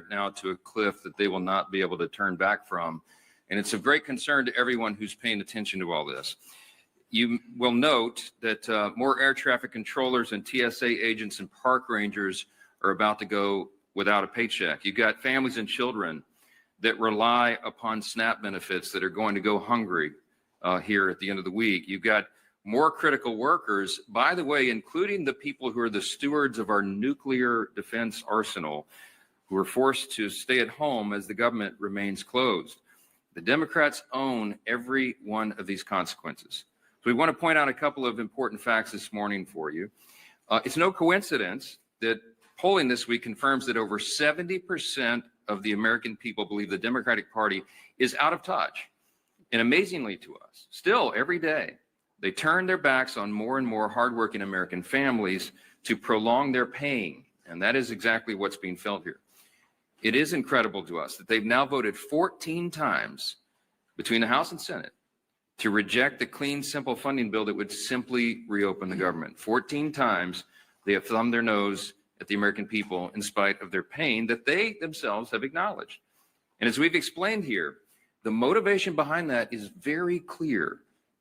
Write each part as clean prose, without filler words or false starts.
near now to a cliff that they will not be able to turn back from. And it's of great concern to everyone who's paying attention to all this. You will note that more air traffic controllers and TSA agents and park rangers are about to go without a paycheck. You've got families and children that rely upon SNAP benefits that are going to go hungry here at the end of the week. You've got more critical workers, by the way, including the people who are the stewards of our nuclear defense arsenal, who are forced to stay at home as the government remains closed. The Democrats own every one of these consequences. So we want to point out a couple of important facts this morning for you. It's no coincidence that polling this week confirms that over 70% of the American people believe the Democratic Party is out of touch. And amazingly to us, still every day, they turn their backs on more and more hardworking American families to prolong their pain. And that is exactly what's being felt here. It is incredible to us that they've now voted 14 times between the House and Senate to reject the clean, simple funding bill that would simply reopen the government. 14 times they have thumbed their nose at the American people in spite of their pain that they themselves have acknowledged. And as we've explained here, the motivation behind that is very clear.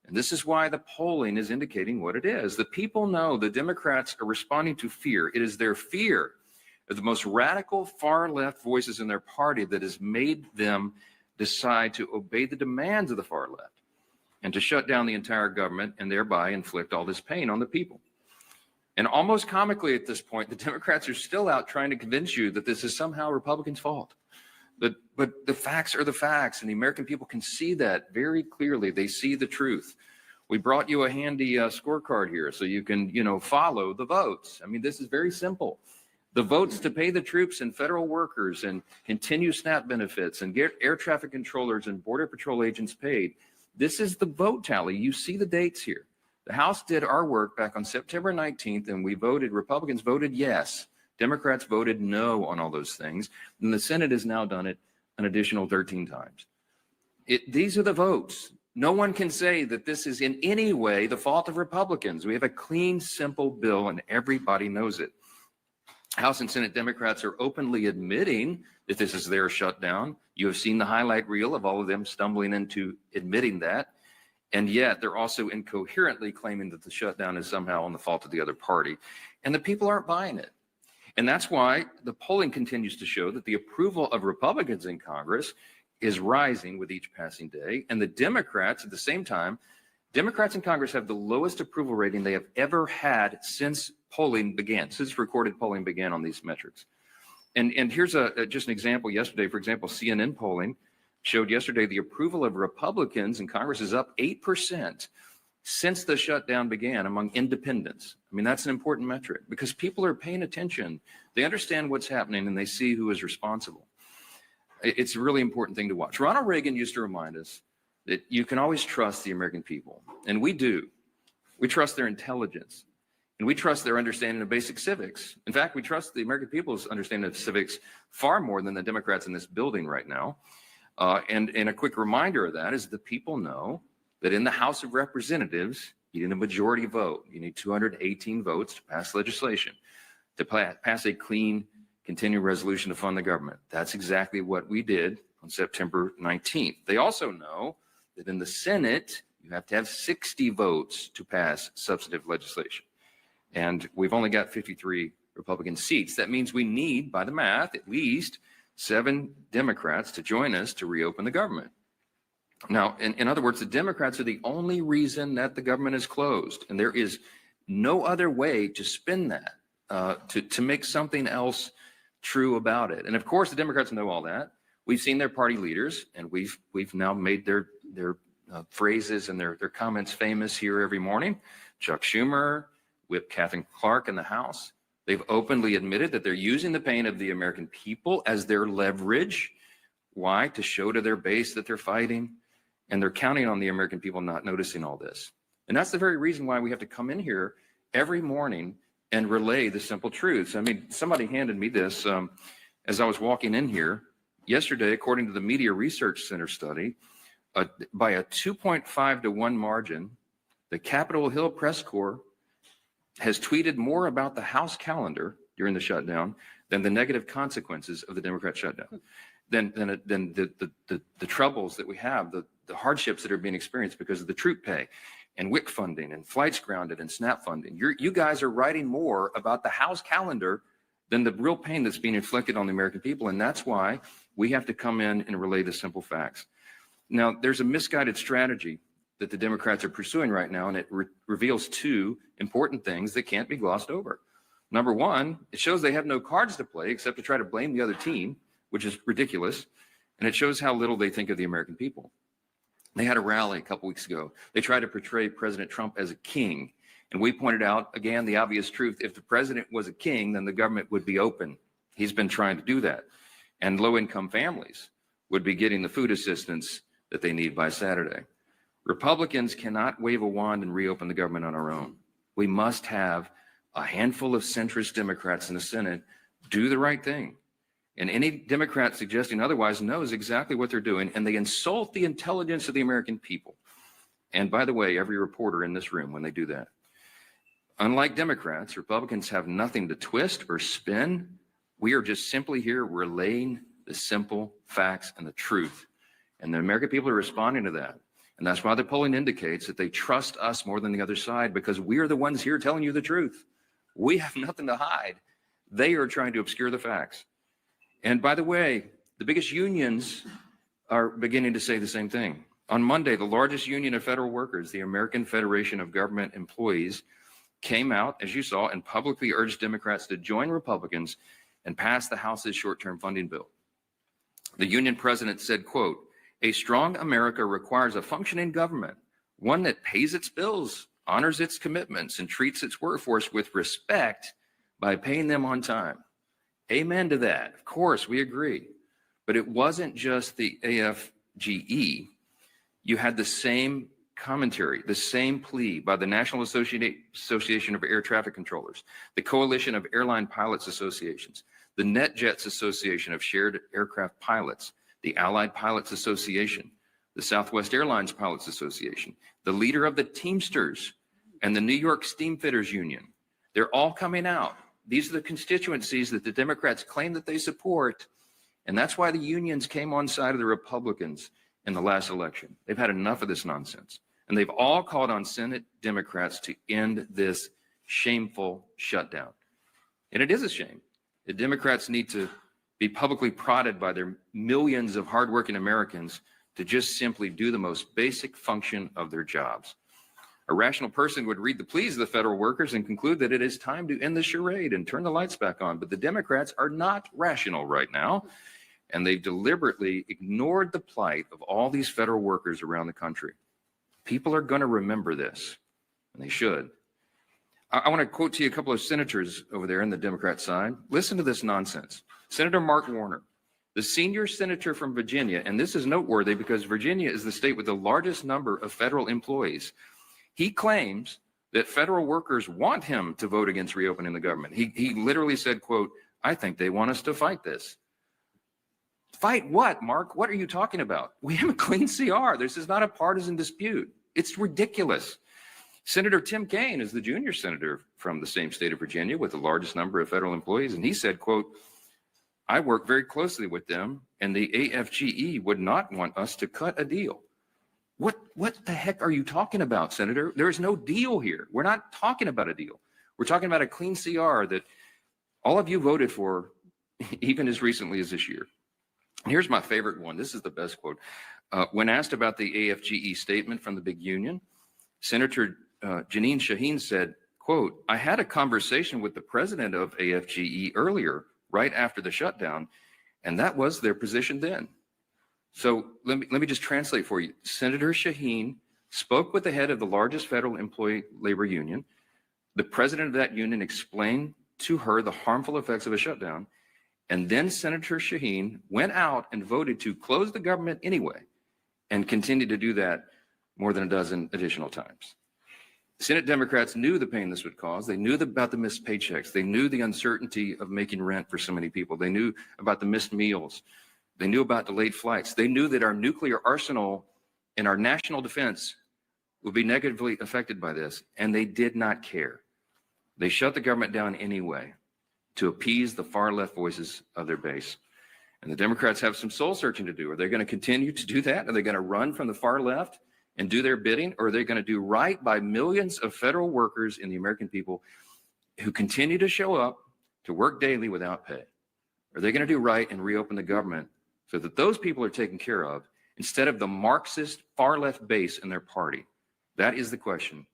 And this is why the polling is indicating what it is. The people know the Democrats are responding to fear. It is their fear of the most radical far-left voices in their party that has made them decide to obey the demands of the far left and to shut down the entire government and thereby inflict all this pain on the people. And almost comically at this point, the Democrats are still out trying to convince you that this is somehow Republicans' fault. But the facts are the facts, and the American people can see that very clearly. They see the truth. We brought you a handy scorecard here so you can, follow the votes. I mean, this is very simple. The votes to pay the troops and federal workers and continue SNAP benefits and get air traffic controllers and Border Patrol agents paid. This is the vote tally. You see the dates here. The House did our work back on September 19th, and we voted, Republicans voted yes. Democrats voted no on all those things. And the Senate has now done it an additional 13 times. These are the votes. No one can say that this is in any way the fault of Republicans. We have a clean, simple bill, and everybody knows it. House and Senate Democrats are openly admitting that this is their shutdown. You have seen the highlight reel of all of them stumbling into admitting that. And yet they're also incoherently claiming that the shutdown is somehow on the fault of the other party. And the people aren't buying it. And that's why the polling continues to show that the approval of Republicans in Congress is rising with each passing day. And the Democrats, at the same time, Democrats in Congress have the lowest approval rating they have ever had since polling began, since recorded polling began on these metrics. And here's just an example yesterday. For example, CNN polling showed yesterday the approval of Republicans in Congress is up 8% since the shutdown began among independents. I mean, that's an important metric because people are paying attention. They understand what's happening and they see who is responsible. It's a really important thing to watch. Ronald Reagan used to remind us that you can always trust the American people, and we do. We trust their intelligence, and we trust their understanding of basic civics. In fact, we trust the American people's understanding of civics far more than the Democrats in this building right now. And a quick reminder of that is the people know that in the House of Representatives, you need a majority vote. You need 218 votes to pass legislation, to pass a clean, continuing resolution to fund the government. That's exactly what we did on September 19th. They also know that in the Senate, you have to have 60 votes to pass substantive legislation. And we've only got 53 Republican seats. That means we need, by the math, at least 7 Democrats to join us to reopen the government. Now, in other words, the Democrats are the only reason that the government is closed. And there is no other way to spin that, to make something else true about it. And of course, the Democrats know all that. We've seen their party leaders, and we've now made their phrases and their comments famous here every morning. Chuck Schumer, Whip Catherine Clark in the House. They've openly admitted that they're using the pain of the American people as their leverage. Why? To show to their base that they're fighting. And they're counting on the American people not noticing all this. And that's the very reason why we have to come in here every morning and relay the simple truths. I mean, somebody handed me this as I was walking in here yesterday, according to the Media Research Center study, by a 2.5 to 1 margin, the Capitol Hill Press Corps has tweeted more about the House calendar during the shutdown than the negative consequences of the Democrat shutdown, than the troubles that we have, the hardships that are being experienced because of the troop pay and WIC funding and flights grounded and SNAP funding. You guys are writing more about the House calendar than the real pain that's being inflicted on the American people. And that's why we have to come in and relay the simple facts. Now, there's a misguided strategy that the Democrats are pursuing right now, and it reveals two important things that can't be glossed over. Number one, it shows they have no cards to play except to try to blame the other team, which is ridiculous. And it shows how little they think of the American people. They had a rally a couple weeks ago. They tried to portray President Trump as a king. And we pointed out, again, the obvious truth. If the president was a king, then the government would be open. He's been trying to do that. And low-income families would be getting the food assistance that they need by Saturday. Republicans cannot wave a wand and reopen the government on our own. We must have a handful of centrist Democrats in the Senate do the right thing. And any Democrat suggesting otherwise knows exactly what they're doing, and they insult the intelligence of the American people. And by the way, every reporter in this room when they do that. Unlike Democrats, Republicans have nothing to twist or spin. We are just simply here relaying the simple facts and the truth. And the American people are responding to that. And that's why the polling indicates that they trust us more than the other side, because we are the ones here telling you the truth. We have nothing to hide. They are trying to obscure the facts. And by the way, the biggest unions are beginning to say the same thing. On Monday, the largest union of federal workers, the American Federation of Government Employees, came out, as you saw, and publicly urged Democrats to join Republicans and pass the House's short-term funding bill. The union president said, quote, "A strong America requires a functioning government, one that pays its bills, honors its commitments, and treats its workforce with respect by paying them on time." Amen to that. Of course, we agree. But it wasn't just the AFGE. You had the same commentary, the same plea by the National Association of Air Traffic Controllers, the Coalition of Airline Pilots Associations, the NetJets Association of Shared Aircraft Pilots, the Allied Pilots Association, the Southwest Airlines Pilots Association, the leader of the Teamsters, and the New York Steamfitters Union. They're all coming out. These are the constituencies that the Democrats claim that they support. And that's why the unions came on side of the Republicans in the last election. They've had enough of this nonsense. And they've all called on Senate Democrats to end this shameful shutdown. And it is a shame. The Democrats need to be publicly prodded by their millions of hardworking Americans to just simply do the most basic function of their jobs. A rational person would read the pleas of the federal workers and conclude that it is time to end the charade and turn the lights back on. But the Democrats are not rational right now, and they've deliberately ignored the plight of all these federal workers around the country. People are going to remember this, and they should. I want to quote to you a couple of senators over there on the Democrat side. Listen to this nonsense. Senator Mark Warner, the senior senator from Virginia, and this is noteworthy because Virginia is the state with the largest number of federal employees. He claims that federal workers want him to vote against reopening the government. He literally said, quote, "I think they want us to fight this." Fight what, Mark? What are you talking about? We have a clean CR. This is not a partisan dispute. It's ridiculous. Senator Tim Kaine is the junior senator from the same state of Virginia with the largest number of federal employees. And he said, quote, "I work very closely with them, and the AFGE would not want us to cut a deal." What the heck are you talking about, Senator? There is no deal here. We're not talking about a deal. We're talking about a clean CR that all of you voted for even as recently as this year. And here's my favorite one. This is the best quote. When asked about the AFGE statement from the big union, Senator Jeanine Shaheen said, quote, "I had a conversation with the president of AFGE earlier, right after the shutdown, and that was their position then." So let me just translate for you. Senator Shaheen spoke with the head of the largest federal employee labor union. The president of that union explained to her the harmful effects of a shutdown. And then Senator Shaheen went out and voted to close the government anyway and continued to do that more than a dozen additional times. Senate Democrats knew the pain this would cause. They knew about the missed paychecks. They knew the uncertainty of making rent for so many people. They knew about the missed meals. They knew about delayed flights. They knew that our nuclear arsenal and our national defense would be negatively affected by this, and they did not care. They shut the government down anyway. to appease the far left voices of their base. And the Democrats have some soul searching to do. Are they going to continue to do that? Are they going to run from the far left and do their bidding? Or are they going to do right by millions of federal workers and the American people who continue to show up to work daily without pay? Are they going to do right and reopen the government so that those people are taken care of instead of the Marxist far left base in their party? That is the question.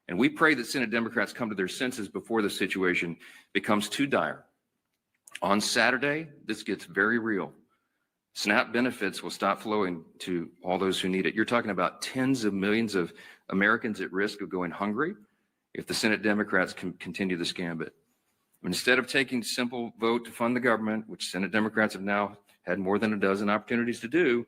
And we pray that Senate Democrats come to their senses before the situation becomes too dire. On Saturday, this gets very real. SNAP benefits will stop flowing to all those who need it. You're talking about tens of millions of Americans at risk of going hungry if the Senate Democrats can continue this gambit. Instead of taking a simple vote to fund the government, which Senate Democrats have now had more than a dozen opportunities to do,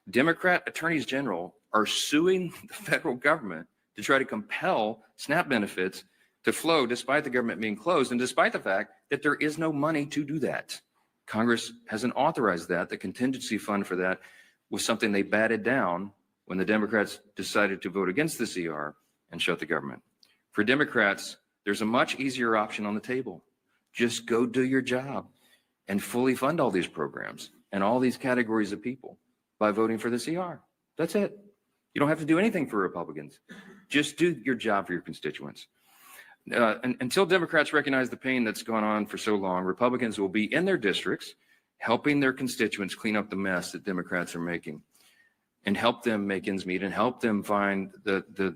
Democrat attorneys general are suing the federal government to try to compel SNAP benefits to flow despite the government being closed and despite the fact that there is no money to do that. Congress hasn't authorized that. The contingency fund for that was something they batted down when the Democrats decided to vote against the CR and shut the government. For Democrats, there's a much easier option on the table. Just go do your job and fully fund all these programs and all these categories of people by voting for the CR. That's it. You don't have to do anything for Republicans. Just do your job for your constituents. Until Democrats recognize the pain that's gone on for so long, Republicans will be in their districts helping their constituents clean up the mess that Democrats are making and help them make ends meet and help them find the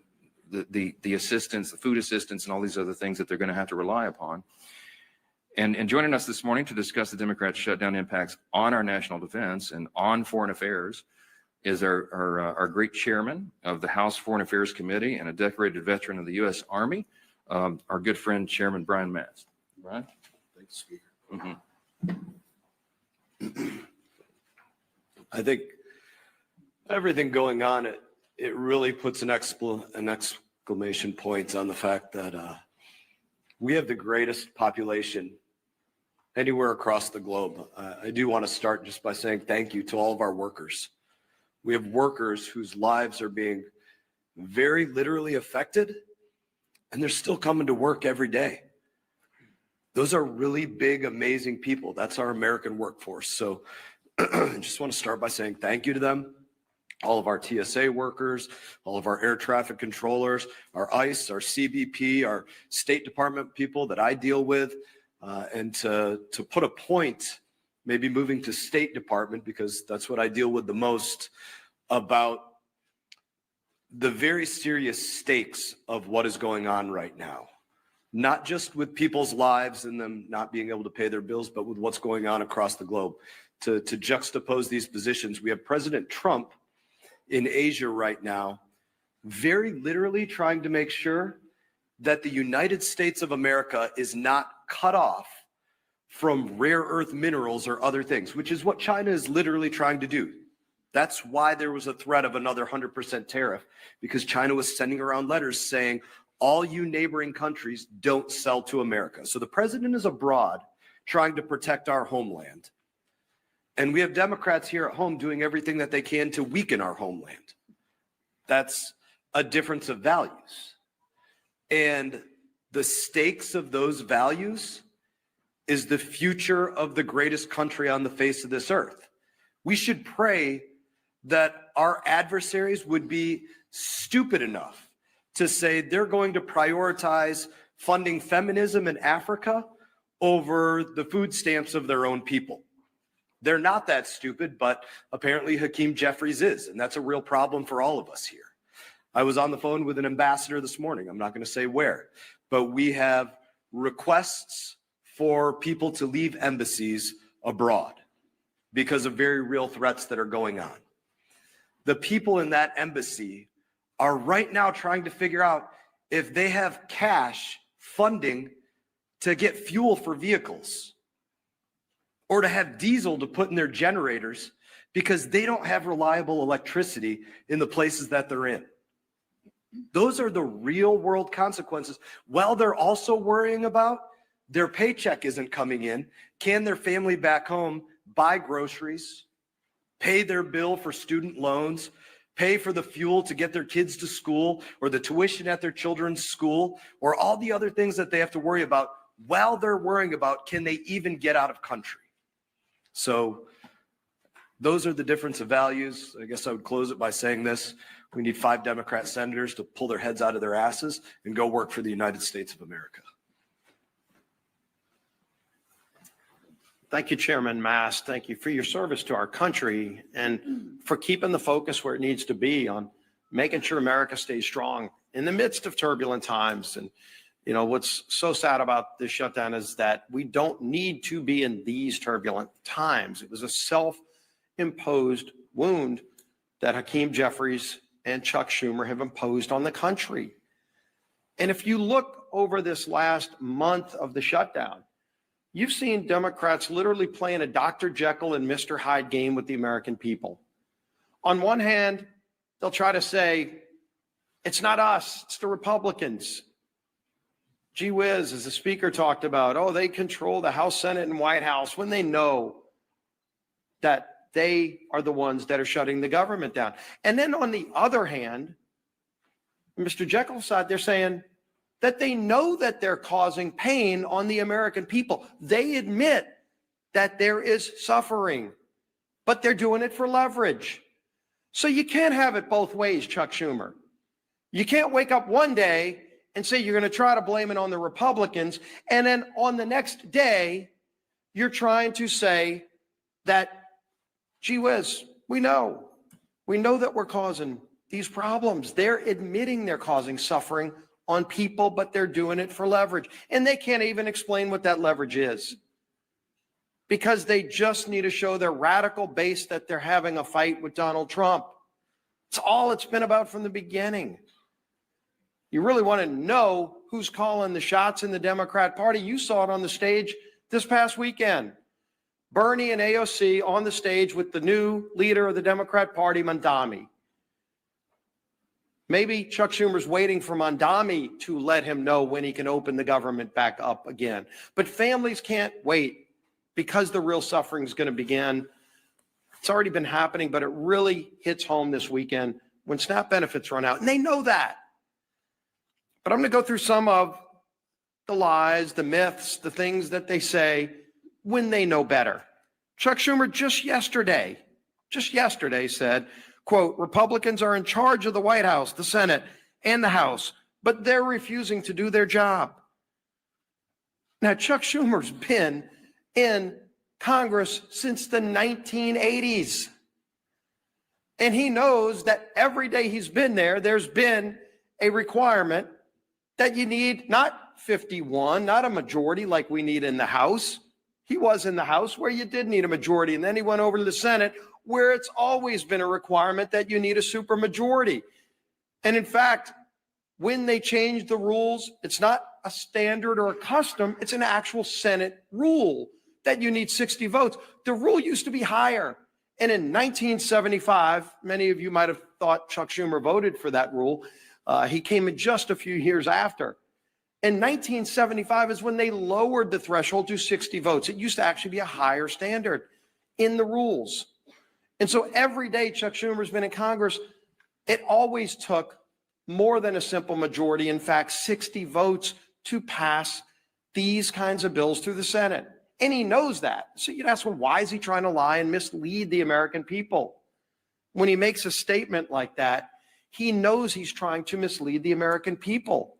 assistance, the food assistance, and all these other things that they're going to have to rely upon. And joining us this morning to discuss the Democrats' shutdown impacts on our national defense and on foreign affairs is our great chairman of the House Foreign Affairs Committee and a decorated veteran of the U.S. Army, our good friend, Chairman Brian Mast. Brian? Thanks, Speaker. I think everything going on, it really puts an exclamation point on the fact that we have the greatest population anywhere across the globe. I do want to start just by saying thank you to all of our workers. We have workers whose lives are being very literally affected, and they're still coming to work every day. Those are really big, amazing people. That's our American workforce. So I just want to start by saying thank you to them. All of our TSA workers, all of our air traffic controllers, our ICE, our CBP, our State Department people that I deal with, and to put a point, maybe moving to State Department, because that's what I deal with the most, about the very serious stakes of what is going on right now. Not just with people's lives and them not being able to pay their bills, but with what's going on across the globe. To juxtapose these positions, we have President Trump in Asia right now, very literally trying to make sure that the United States of America is not cut off from rare earth minerals or other things, which is what China is literally trying to do. That's why there was a threat of another 100% tariff, because China was sending around letters saying, all you neighboring countries don't sell to America. So the president is abroad trying to protect our homeland. And we have Democrats here at home doing everything that they can to weaken our homeland. That's a difference of values. And the stakes of those values is the future of the greatest country on the face of this earth. We should pray that our adversaries would be stupid enough to say they're going to prioritize funding feminism in Africa over the food stamps of their own people. They're not that stupid, but apparently Hakeem Jeffries is, and that's a real problem for all of us here. I was on the phone with an ambassador this morning. I'm not going to say where, but we have requests for people to leave embassies abroad because of very real threats that are going on. The people in that embassy are right now trying to figure out if they have cash funding to get fuel for vehicles or to have diesel to put in their generators because they don't have reliable electricity in the places that they're in. Those are the real world consequences. While they're also worrying about their paycheck isn't coming in, can their family back home buy groceries, pay their bill for student loans, pay for the fuel to get their kids to school or the tuition at their children's school or all the other things that they have to worry about while they're worrying about, can they even get out of country? So those are the difference of values. I guess I would close it by saying this. We need 5 Democrat senators to pull their heads out of their asses and go work for the United States of America. Thank you, Chairman Mast. Thank you for your service to our country and for keeping the focus where it needs to be on making sure America stays strong in the midst of turbulent times. And, you know, what's so sad about this shutdown is that we don't need to be in these turbulent times. It was a self-imposed wound that Hakeem Jeffries and Chuck Schumer have imposed on the country. And if you look over this last month of the shutdown, you've seen Democrats literally playing a Dr. Jekyll and Mr. Hyde game with the American people. On one hand, they'll try to say, it's not us, it's the Republicans. Gee whiz, as the speaker talked about, oh, they control the House, Senate, and White House, when they know that they are the ones that are shutting the government down. And then on the other hand, Mr. Jekyll's side, they're saying that they know that they're causing pain on the American people. They admit that there is suffering, but they're doing it for leverage. So you can't have it both ways, Chuck Schumer. You can't wake up one day and say you're going to try to blame it on the Republicans, and then on the next day, you're trying to say that, gee whiz, we know that we're causing these problems. They're admitting they're causing suffering on people, but they're doing it for leverage. And they can't even explain what that leverage is, because they just need to show their radical base that they're having a fight with Donald Trump. It's all it's been about from the beginning. You really want to know who's calling the shots in the Democrat Party? You saw it on the stage this past weekend. Bernie and AOC on the stage with the new leader of the Democrat Party, Mandami. Maybe Chuck Schumer's waiting for Mandami to let him know when he can open the government back up again. But families can't wait, because the real suffering is going to begin. It's already been happening, but it really hits home this weekend when SNAP benefits run out. And they know that. But I'm going to go through some of the lies, the myths, the things that they say when they know better. Chuck Schumer just yesterday said, quote, Republicans are in charge of the White House, the Senate, and the House, but they're refusing to do their job. Now, Chuck Schumer's been in Congress since the 1980s. And he knows that every day he's been there, there's been a requirement that you need not 51, not a majority like we need in the House. He was in the House where you did need a majority, and then he went over to the Senate where it's always been a requirement that you need a supermajority. And in fact, when they changed the rules, it's not a standard or a custom, it's an actual Senate rule that you need 60 votes. The rule used to be higher. And in 1975, many of you might have thought Chuck Schumer voted for that rule. He came in just a few years after. In 1975 is when they lowered the threshold to 60 votes. It used to actually be a higher standard in the rules. And so every day Chuck Schumer's been in Congress, it always took more than a simple majority, in fact, 60 votes to pass these kinds of bills through the Senate. And he knows that. So you'd ask, well, why is he trying to lie and mislead the American people? When he makes a statement like that, he knows he's trying to mislead the American people.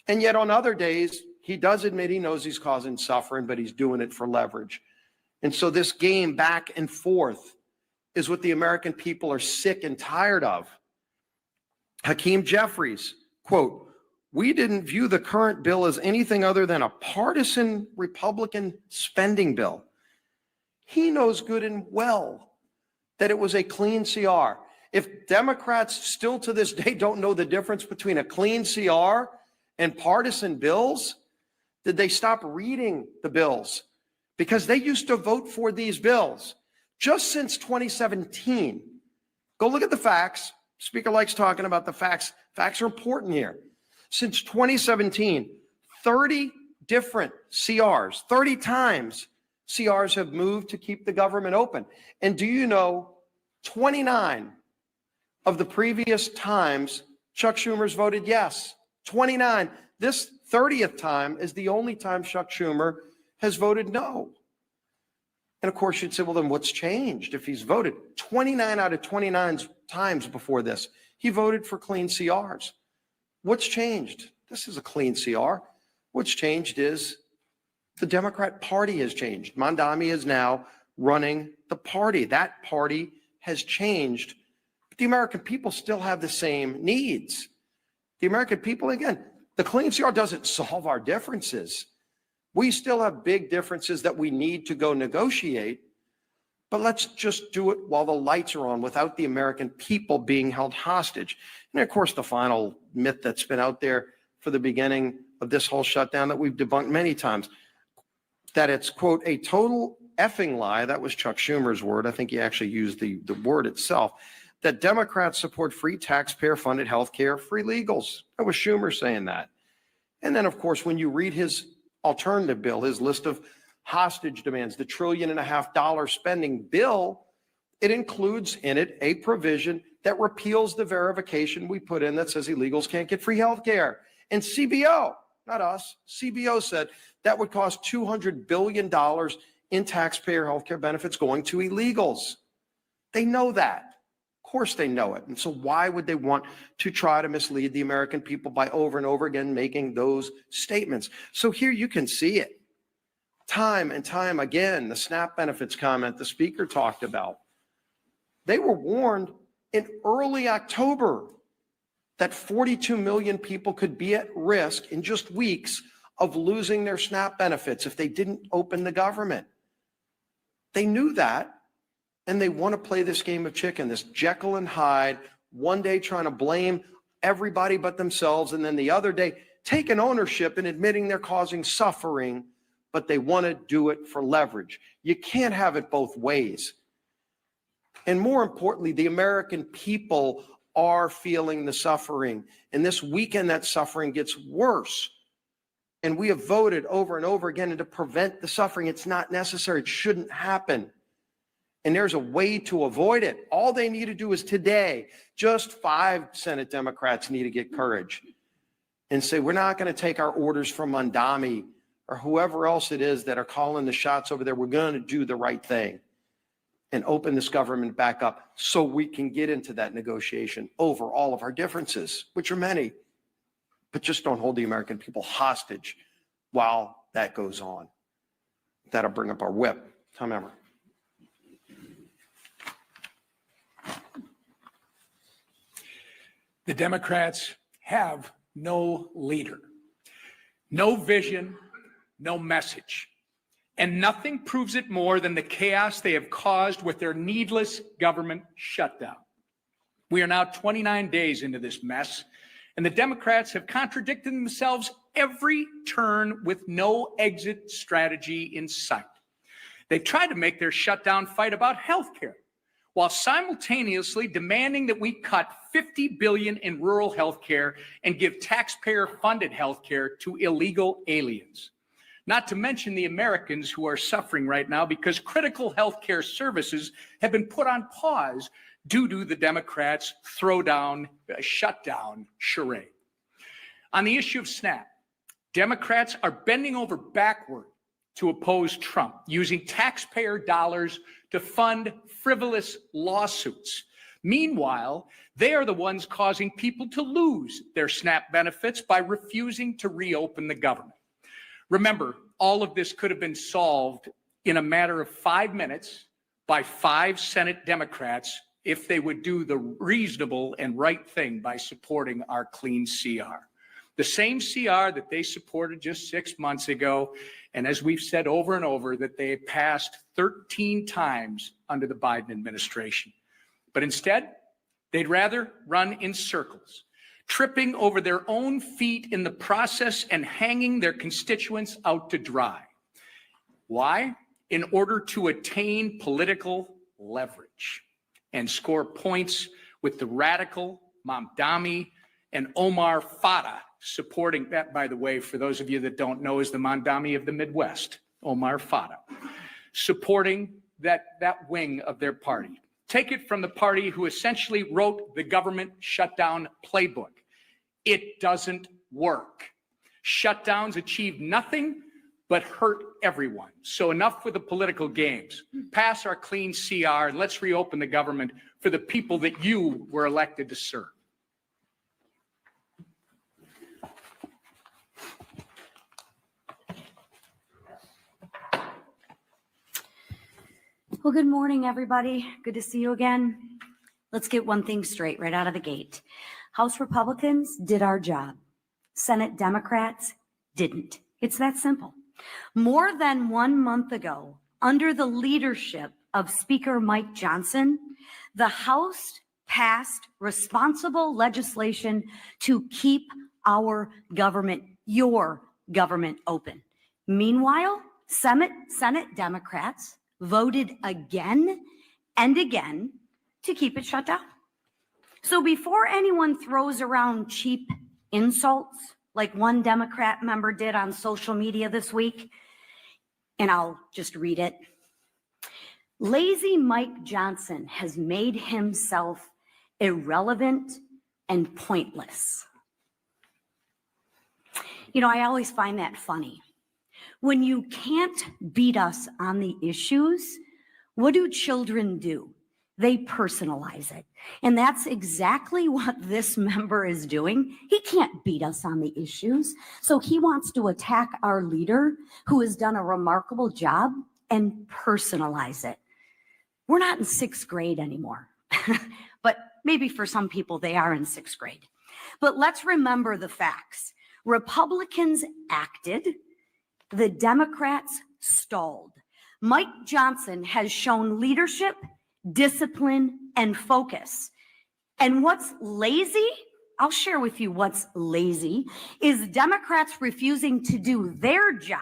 And yet on other days, he does admit he knows he's causing suffering, but he's doing it for leverage. And so this game back and forth is what the American people are sick and tired of. Hakeem Jeffries, quote, we didn't view the current bill as anything other than a partisan Republican spending bill. He knows good and well that it was a clean CR. If Democrats still to this day don't know the difference between a clean CR and partisan bills, did they stop reading the bills? Because they used to vote for these bills just since 2017. Go look at the facts. Speaker likes talking about the facts. Facts are important here. Since 2017, 30 different CRs, 30 times CRs have moved to keep the government open. And do you know 29 of the previous times Chuck Schumer's voted yes? 29. This 30th time is the only time Chuck Schumer has voted no. And of course, you'd say, well, then what's changed if he's voted? 29 out of 29 times before this, he voted for clean CRs. What's changed? This is a clean CR. What's changed is the Democrat Party has changed. Mondami is now running the party. That party has changed. But the American people still have the same needs. The American people, again, the clean CR doesn't solve our differences. We still have big differences that we need to go negotiate, but let's just do it while the lights are on without the American people being held hostage. And of course, the final myth that's been out there for the beginning of this whole shutdown that we've debunked many times, that it's, quote, a total effing lie. That was Chuck Schumer's word. I think he actually used the word itself, that Democrats support free taxpayer-funded health care, free legals. That was Schumer saying that. And then, of course, when you read his alternative bill, his list of hostage demands, the $1.5 trillion spending bill, it includes in it a provision that repeals the verification we put in that says illegals can't get free health care. And CBO, not us, CBO said that would cost $200 billion in taxpayer health care benefits going to illegals. They know that. Of course they know it. And so why would they want to try to mislead the American people by over and over again making those statements? So here you can see it. Time and time again, the SNAP benefits comment the speaker talked about. They were warned in early October that 42 million people could be at risk in just weeks of losing their SNAP benefits if they didn't open the government. They knew that. And they want to play this game of chicken, this Jekyll and Hyde, one day trying to blame everybody but themselves, and then the other day taking ownership and admitting they're causing suffering, but they want to do it for leverage. You can't have it both ways. And more importantly, the American people are feeling the suffering. And this weekend, that suffering gets worse. And we have voted over and over again to prevent the suffering. It's not necessary. It shouldn't happen. And there's a way to avoid it. All they need to do is today, just 5 Senate Democrats need to get courage and say, we're not going to take our orders from Mondami or whoever else it is that are calling the shots over there. We're going to do the right thing and open this government back up so we can get into that negotiation over all of our differences, which are many, but just don't hold the American people hostage while that goes on. That'll bring up our whip. Tom Emmer. The Democrats have no leader, no vision, no message. And nothing proves it more than the chaos they have caused with their needless government shutdown. We are now 29 days into this mess, and the Democrats have contradicted themselves every turn with no exit strategy in sight. They tried to make their shutdown fight about health care, while simultaneously demanding that we cut $50 billion in rural health care and give taxpayer-funded health care to illegal aliens. Not to mention the Americans who are suffering right now because critical health care services have been put on pause due to the Democrats' shutdown charade. On the issue of SNAP, Democrats are bending over backward to oppose Trump, using taxpayer dollars to fund frivolous lawsuits. Meanwhile, they are the ones causing people to lose their SNAP benefits by refusing to reopen the government. Remember, all of this could have been solved in a matter of 5 minutes by 5 Senate Democrats if they would do the reasonable and right thing by supporting our clean CR. The same CR that they supported just 6 months ago, and as we've said over and over, that they passed 13 times under the Biden administration. But instead, they'd rather run in circles, tripping over their own feet in the process and hanging their constituents out to dry. Why? In order to attain political leverage and score points with the radical Mamdani and Omar Fata, supporting that, by the way, for those of you that don't know, is the Mamdani of the Midwest, Omar Fata, supporting that wing of their party. Take it from the party who essentially wrote the government shutdown playbook. It doesn't work. Shutdowns achieve nothing but hurt everyone. So enough with the political games. Pass our clean CR and let's reopen the government for the people that you were elected to serve. Well, good morning, everybody. Good to see you again. Let's get one thing straight right out of the gate. House Republicans did our job. Senate Democrats didn't. It's that simple. More than 1 month ago, under the leadership of Speaker Mike Johnson, the House passed responsible legislation to keep our government, your government, open. Meanwhile, Senate Democrats voted again and again to keep it shut down. So before anyone throws around cheap insults like one Democrat member did on social media this week, and I'll just read it. Lazy Mike Johnson has made himself irrelevant and pointless. You know, I always find that funny. When you can't beat us on the issues, what do children do? They personalize it. And that's exactly what this member is doing. He can't beat us on the issues. So he wants to attack our leader who has done a remarkable job and personalize it. We're not in 6th grade anymore, but maybe for some people they are in 6th grade. But let's remember the facts. Republicans acted, the Democrats stalled. Mike Johnson has shown leadership, discipline, and focus. And what's lazy, I'll share with you what's lazy, is Democrats refusing to do their job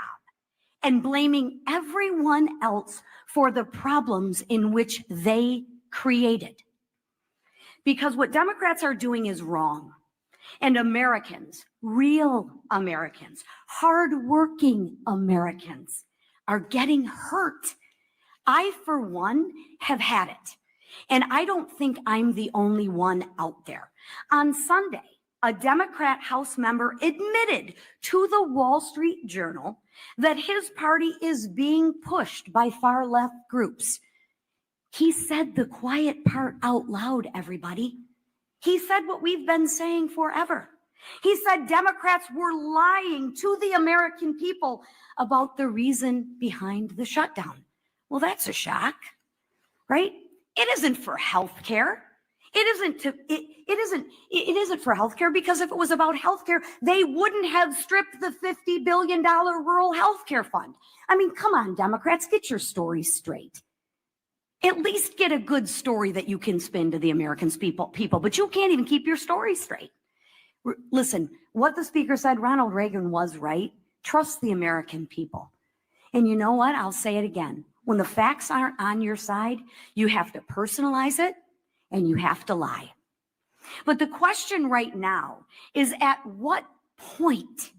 and blaming everyone else for the problems in which they created. Because what Democrats are doing is wrong. And Americans, real Americans, hardworking Americans are getting hurt. I, for one, have had it. And I don't think I'm the only one out there. On Sunday, a Democrat House member admitted to the Wall Street Journal that his party is being pushed by far left groups. He said the quiet part out loud, everybody. He said what we've been saying forever. He said Democrats were lying to the American people about the reason behind the shutdown. Well, that's a shock, right? It isn't for health care. It isn't for health care, because if it was about health care, they wouldn't have stripped the $50 billion rural health care fund. I mean, come on, Democrats, get your story straight. At least get a good story that you can spin to the American people, but you can't even keep your story straight. Listen, what the speaker said, Ronald Reagan was right. Trust the American people. And you know what? I'll say it again. When the facts aren't on your side, you have to personalize it and you have to lie. But the question right now is at what point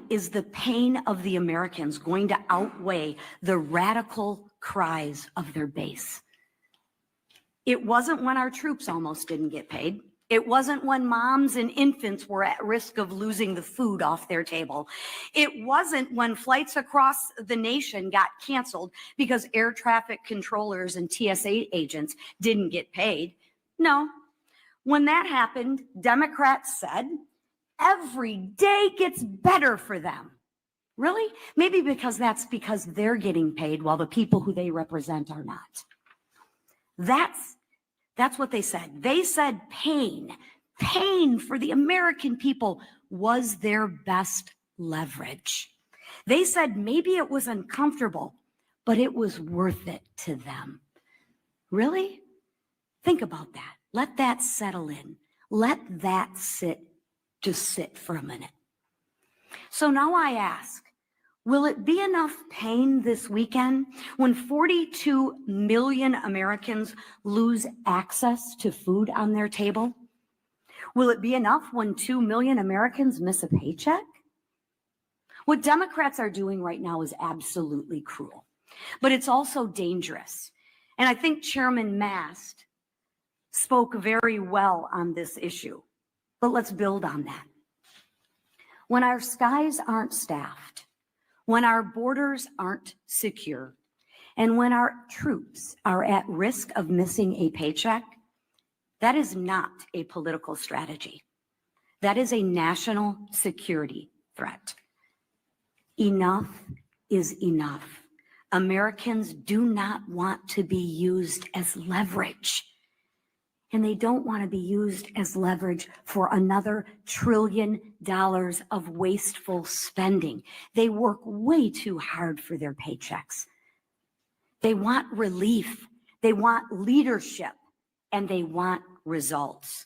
is the pain of the Americans going to outweigh the radical cries of their base? It wasn't when our troops almost didn't get paid. It wasn't when moms and infants were at risk of losing the food off their table. It wasn't when flights across the nation got canceled because air traffic controllers and TSA agents didn't get paid. No. When that happened, Democrats said, every day gets better for them. Really? Maybe because they're getting paid while the people who they represent are not. That's what they said. They said pain for the American people was their best leverage. They said maybe it was uncomfortable, but it was worth it to them. Really? Think about that. Let that settle in. Let that just sit for a minute. So now I ask, will it be enough pain this weekend when 42 million Americans lose access to food on their table? Will it be enough when 2 million Americans miss a paycheck? What Democrats are doing right now is absolutely cruel, but it's also dangerous. And I think Chairman Mast spoke very well on this issue, but let's build on that. when our skies aren't staffed, when our borders aren't secure, and when our troops are at risk of missing a paycheck, that is not a political strategy. That is a national security threat. Enough is enough. Americans do not want to be used as leverage. And they don't want to be used as leverage for another $1 trillion of wasteful spending. They work way too hard for their paychecks. They want relief, they want leadership, and they want results.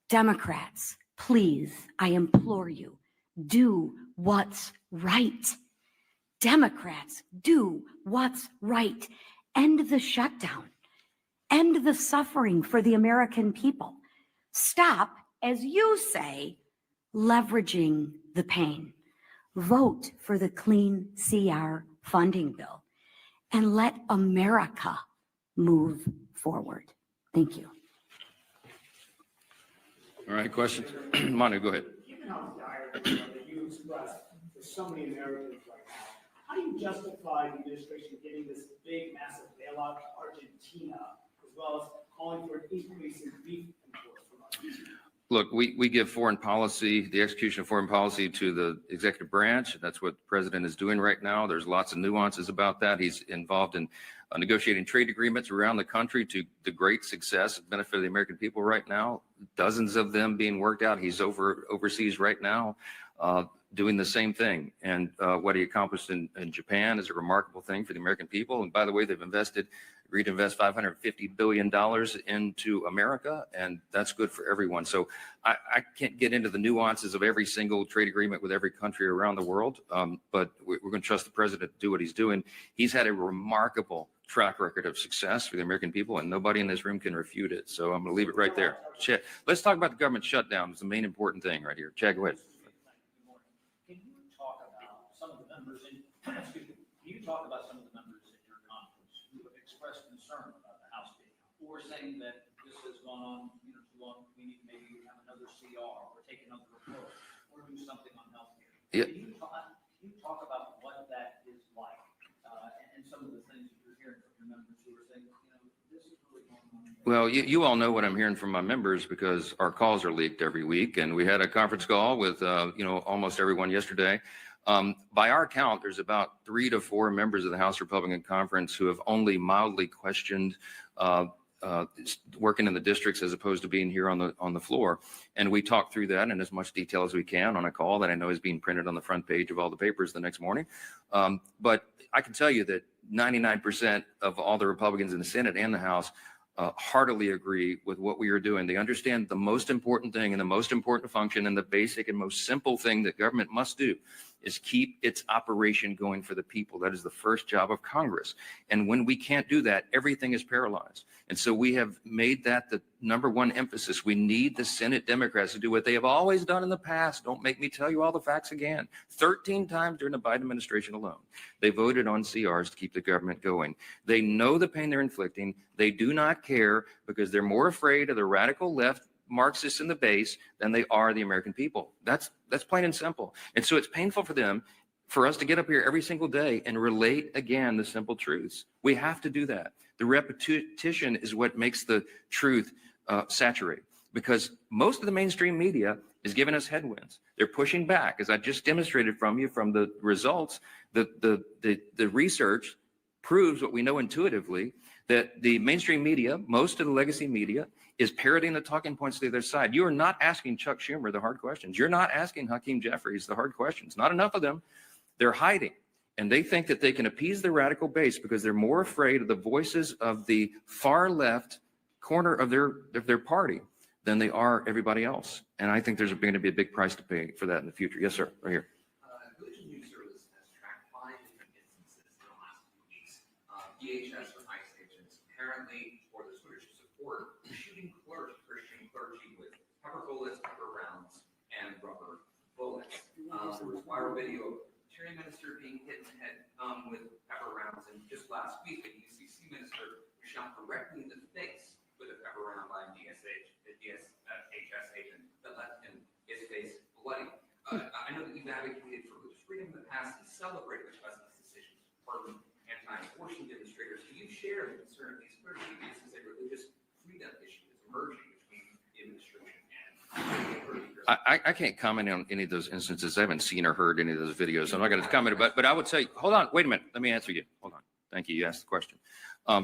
Democrats, please, I implore you, do what's right. Democrats, do what's right. End the shutdown. End the suffering for the American people. Stop, as you say, leveraging the pain. Vote for the Clean CR funding bill and let America move forward. Thank you. All right, questions? Manu, go ahead. Given how dire that you expressed for so many Americans right now, how do you justify the administration giving this big, massive bailout to Argentina, as well as calling for an increase in beef imports from Argentina? Look, we give foreign policy, the execution of foreign policy to the executive branch. That's what the president is doing right now. There's lots of nuances about that. He's involved in negotiating trade agreements around the country to the great success and benefit of the American people right now. Dozens of them being worked out. He's overseas right now doing the same thing. And what he accomplished in Japan is a remarkable thing for the American people. And by the way, they've agreed to invest $550 billion into America, and that's good for everyone. So I can't get into the nuances of every single trade agreement with every country around the world, but we're going to trust the president to do what he's doing. He's had a remarkable track record of success for the American people, and nobody in this room can refute it. So I'm going to leave it right there. Chad, let's talk about the government shutdown. It's the main important thing right here. Chad, go ahead. Can you talk about some of the members in, excuse me, can you talk about some of the members in your conference who have expressed concern about the House being out, or saying that this has gone on, too long, we need to maybe have another CR or take another approach or do something on healthcare? Yeah. Can you talk about what that is like and some of the things that you're hearing from your members who are saying, this is really going on? Well, you all know what I'm hearing from my members because our calls are leaked every week. And we had a conference call with, almost everyone yesterday. By our count, there's about 3 to 4 members of the House Republican Conference who have only mildly questioned working in the districts as opposed to being here on the floor. And we talked through that in as much detail as we can on a call that I know is being printed on the front page of all the papers the next morning. But I can tell you that 99% of all the Republicans in the Senate and the House heartily agree with what we are doing. They understand the most important thing and the most important function and the basic and most simple thing that government must do is keep its operation going for the people. That is the first job of Congress. And when we can't do that, everything is paralyzed. And so we have made that the #1 emphasis. We need the Senate Democrats to do what they have always done in the past. Don't make me tell you all the facts again. 13 times during the Biden administration alone, they voted on CRs to keep the government going. They know the pain they're inflicting. They do not care because they're more afraid of the radical left Marxists in the base than they are the American people. That's plain and simple. And so it's painful for them, for us to get up here every single day and relate again the simple truths. We have to do that. The repetition is what makes the truth saturate, because most of the mainstream media is giving us headwinds. They're pushing back, as I just demonstrated from you from the results. The research proves what we know intuitively, that the mainstream media, most of the legacy media, is parroting the talking points to the other side. You are not asking Chuck Schumer the hard questions. You're not asking Hakeem Jeffries the hard questions. Not enough of them. They're hiding. And they think that they can appease the radical base because they're more afraid of the voices of the far left corner of their party than they are everybody else. And I think there's going to be a big price to pay for that in the future. Yes, sir. Right here. Religion News Service has tracked 5 different instances in the last 2 weeks. DHS or ICE agents apparently, for the Swedish support, shooting Christian clergy with pepper bullets, pepper rounds, and rubber bullets. There was viral video of a Tyrian minister being hit in the head with pepper rounds, and just last week, a UCC minister was shot directly in the face with a pepper round by a DHS agent that left his face bloody. I know that I can't comment on any of those instances. I haven't seen or heard any of those videos. So I'm not going to comment about, but I would say, hold on, wait a minute. Let me answer you. Hold on. Thank you. You asked the question.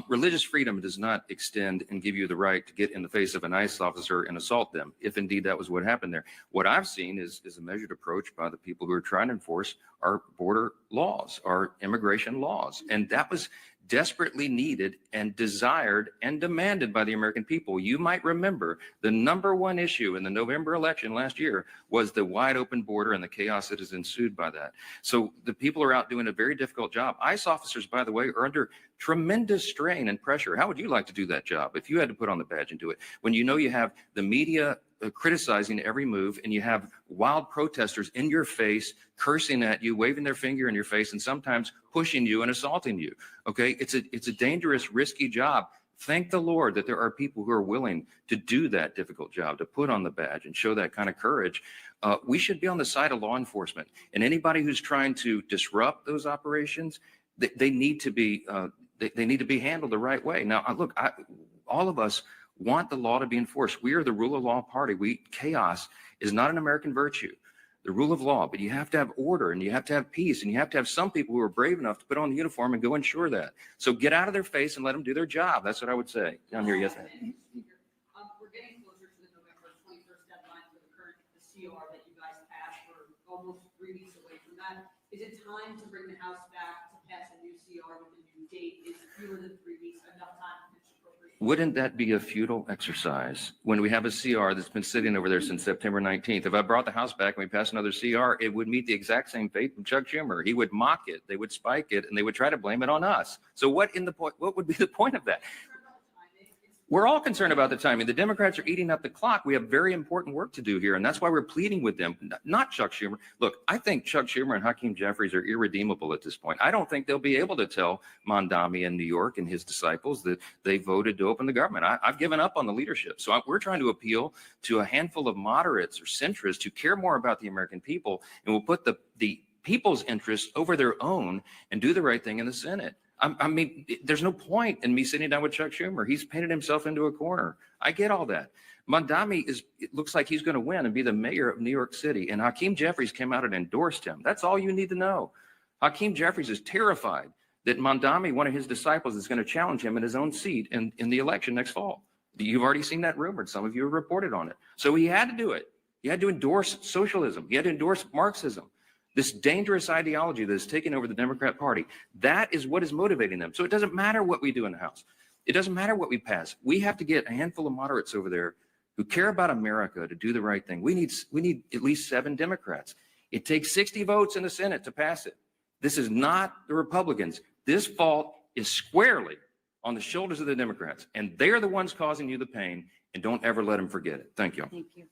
Religious freedom does not extend and give you the right to get in the face of an ICE officer and assault them, if indeed that was what happened there. What I've seen is a measured approach by the people who are trying to enforce our border laws, our immigration laws. And that was desperately needed and desired and demanded by the American people. You might remember the #1 issue in the November election last year was the wide open border and the chaos that has ensued by that. So the people are out doing a very difficult job. ICE officers, by the way, are under tremendous strain and pressure. How would you like to do that job if you had to put on the badge and do it? When you know you have the media criticizing every move, and you have wild protesters in your face, cursing at you, waving their finger in your face, and sometimes pushing you and assaulting you. Okay, it's a dangerous, risky job. Thank the Lord that there are people who are willing to do that difficult job, to put on the badge and show that kind of courage. We should be on the side of law enforcement, and anybody who's trying to disrupt those operations, they need to be handled the right way. Now, look, all of us want the law to be enforced. We are the rule of law party. Chaos is not an American virtue, the rule of law, but you have to have order, and you have to have peace, and you have to have some people who are brave enough to put on the uniform and go ensure that. So get out of their face and let them do their job. That's what I would say. Down here, yes, ma'am. We're getting closer to the November 21st deadline for the CR that you guys passed. We're almost 3 weeks away from that. Is it time to bring the House back to pass a new CR with a new date? Is fewer than 3 weeks enough time to finish appropriation? Wouldn't that be a futile exercise when we have a CR that's been sitting over there since September 19th? If I brought the House back and we passed another CR, it would meet the exact same fate from Chuck Schumer. He would mock it, they would spike it, and they would try to blame it on us. So what would be the point of that? We're all concerned about the timing. The Democrats are eating up the clock. We have very important work to do here, and that's why we're pleading with them, not Chuck Schumer. Look, I think Chuck Schumer and Hakeem Jeffries are irredeemable at this point. I don't think they'll be able to tell Mondami in New York and his disciples that they voted to open the government. I've given up on the leadership. So we're trying to appeal to a handful of moderates or centrists who care more about the American people and will put the people's interests over their own and do the right thing in the Senate. I mean, there's no point in me sitting down with Chuck Schumer. He's painted himself into a corner. I get all that. Mondami it looks like he's going to win and be the mayor of New York City. And Hakeem Jeffries came out and endorsed him. That's all you need to know. Hakeem Jeffries is terrified that Mondami, one of his disciples, is going to challenge him in his own seat in the election next fall. You've already seen that rumored. Some of you have reported on it. So he had to do it. He had to endorse socialism. He had to endorse Marxism. This dangerous ideology that is taking over the Democrat Party, that is what is motivating them. So it doesn't matter what we do in the House. It doesn't matter what we pass. We have to get a handful of moderates over there who care about America to do the right thing. We need at least 7 Democrats. It takes 60 votes in the Senate to pass it. This is not the Republicans. This fault is squarely on the shoulders of the Democrats, and they're the ones causing you the pain, and don't ever let them forget it. Thank you. Thank you.